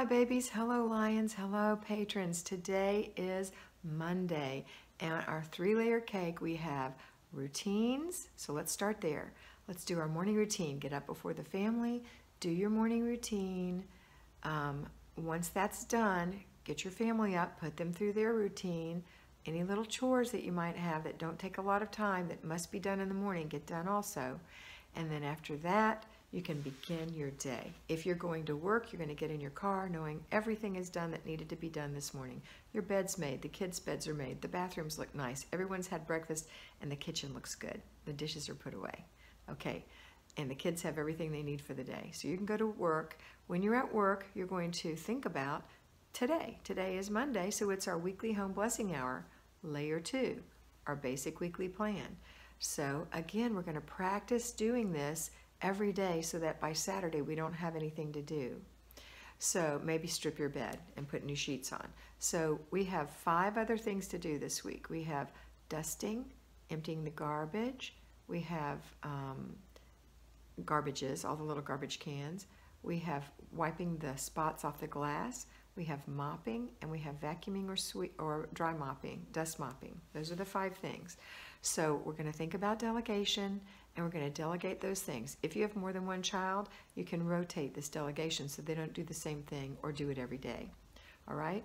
my babies. Hello, lions. Hello, patrons. Today is Monday, and our 3-layer cake, we have routines. So let's start there. Let's do our morning routine. Get up before the family, do your morning routine. Once that's done, get your family up, put them through their routine. Any little chores that you might have that don't take a lot of time that must be done in the morning, get done also. And then after that, you can begin your day. If you're going to work, you're going to get in your car knowing everything is done that needed to be done this morning. Your bed's made, the kids' beds are made, the bathrooms look nice, everyone's had breakfast, and the kitchen looks good. The dishes are put away. Okay, and the kids have everything they need for the day. So you can go to work. When you're at work, you're going to think about today. Today is Monday, so it's our weekly home blessing hour, layer 2, our basic weekly plan. So again, we're going to practice doing this every day so that by Saturday we don't have anything to do. So maybe strip your bed and put new sheets on. So we have 5 other things to do this week. We have dusting, emptying the garbage. We have garbages, all the little garbage cans. We have wiping the spots off the glass. We have mopping, and we have vacuuming or dry mopping, dust mopping. Those are the 5 things. So we're going to think about delegation, and we're going to delegate those things. If you have more than one child, you can rotate this delegation so they don't do the same thing or do it every day. All right?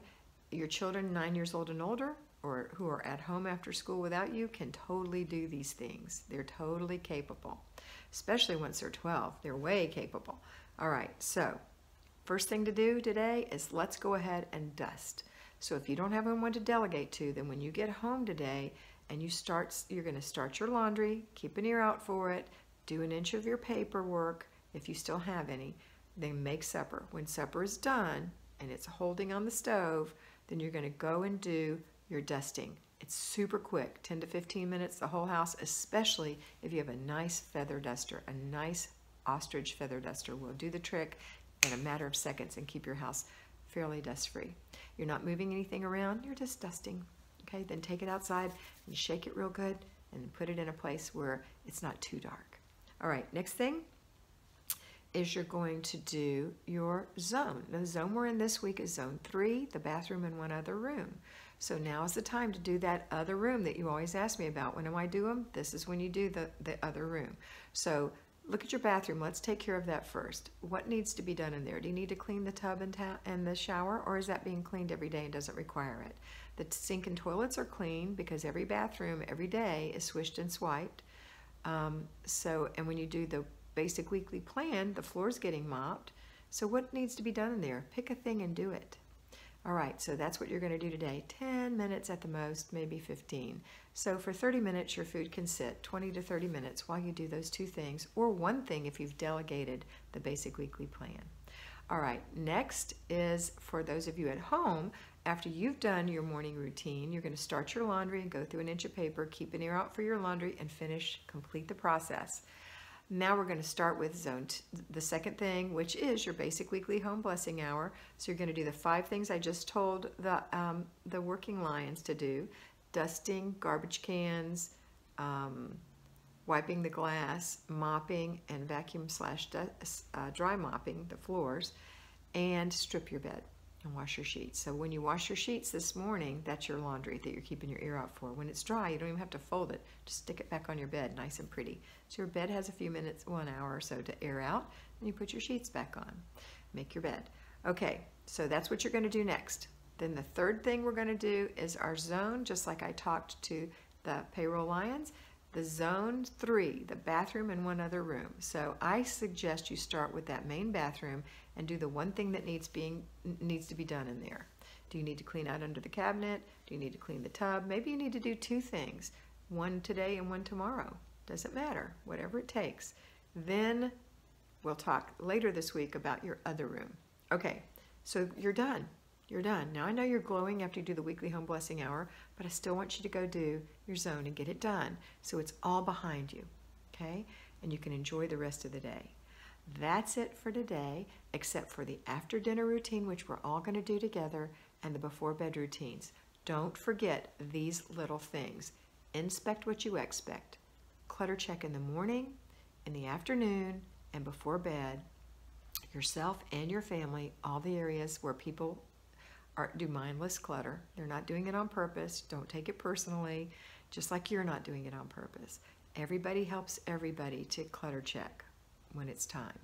Your children 9 years old and older, or who are at home after school without you, can totally do these things. They're totally capable, especially once they're 12. They're way capable. All right, so first thing to do today is let's go ahead and dust. So if you don't have anyone to delegate to, then when you get home today and you're going to start your laundry, keep an ear out for it, do an inch of your paperwork if you still have any, then make supper. When supper is done and it's holding on the stove, then you're going to go and do your dusting. It's super quick, 10 to 15 minutes, the whole house, especially if you have a nice feather duster. A nice ostrich feather duster will do the trick in a matter of seconds and keep your house fairly dust-free. You're not moving anything around, you're just dusting. Okay, then take it outside and shake it real good and then put it in a place where it's not too dark. All right, next thing is you're going to do your zone. Now, the zone we're in this week is zone 3, the bathroom and one other room. So now is the time to do that other room that you always ask me about. When do I do them? This is when you do the other room. So look at your bathroom. Let's take care of that first. What needs to be done in there? Do you need to clean the tub and the shower, or is that being cleaned every day and doesn't require it? The sink and toilets are clean because every bathroom every day is swished and swiped. And when you do the basic weekly plan, the floor's getting mopped. So what needs to be done in there? Pick a thing and do it. All right, so that's what you're going to do today. 10 minutes at the most, maybe 15. So for 30 minutes, your food can sit 20 to 30 minutes while you do those 2 things, or one thing if you've delegated the basic weekly plan. All right, next is for those of you at home, after you've done your morning routine, you're going to start your laundry and go through an inch of paper, keep an ear out for your laundry, and complete the process. Now we're going to start with the second thing, which is your basic weekly home blessing hour. So you're going to do the 5 things I just told the working lions to do: dusting, garbage cans, wiping the glass, mopping, and vacuum/dry mopping the floors, and strip your bed and wash your sheets. So when you wash your sheets this morning, that's your laundry that you're keeping your ear out for. When it's dry, you don't even have to fold it. Just stick it back on your bed, nice and pretty. So your bed has a few minutes, 1 hour or so to air out, and you put your sheets back on. Make your bed. Okay, so that's what you're going to do next. Then the third thing we're going to do is our zone, just like I talked to the payroll lions. The zone 3, the bathroom and one other room. So I suggest you start with that main bathroom and do the one thing that needs to be done in there. Do you need to clean out under the cabinet? Do you need to clean the tub? Maybe you need to do 2 things, one today and one tomorrow. Doesn't matter, whatever it takes. Then we'll talk later this week about your other room. Okay, so you're done. You're done. Now I know you're glowing after you do the weekly home blessing hour, but I still want you to go do your zone and get it done so it's all behind you, okay? And you can enjoy the rest of the day. That's it for today, except for the after dinner routine, which we're all going to do together, and the before bed routines. Don't forget these little things. Inspect what you expect. Clutter check in the morning, in the afternoon, and before bed. yourself and your family, all the areas where people do mindless clutter. They're not doing it on purpose. Don't take it personally, just like you're not doing it on purpose. Everybody helps everybody to clutter check when it's time.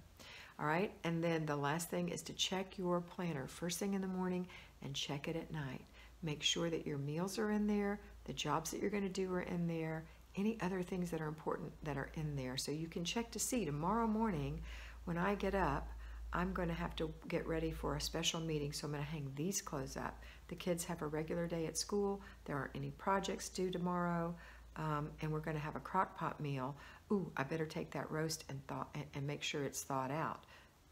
All right, and then the last thing is to check your planner first thing in the morning and check it at night. Make sure that your meals are in there, the jobs that you're going to do are in there, any other things that are important that are in there. So you can check to see tomorrow morning when I get up, I'm going to have to get ready for a special meeting, so I'm going to hang these clothes up. The kids have a regular day at school. There aren't any projects due tomorrow, and we're going to have a crock pot meal. Ooh, I better take that roast and make sure it's thawed out,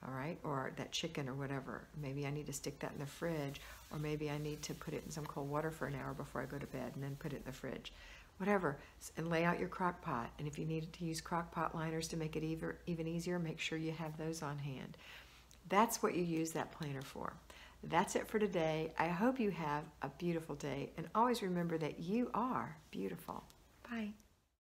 all right? Or that chicken or whatever. Maybe I need to stick that in the fridge, or maybe I need to put it in some cold water for an hour before I go to bed and then put it in the fridge. Whatever, and lay out your crock pot. And if you needed to use crock pot liners to make it even easier, make sure you have those on hand. That's what you use that planner for. That's it for today. I hope you have a beautiful day, and always remember that you are beautiful. Bye.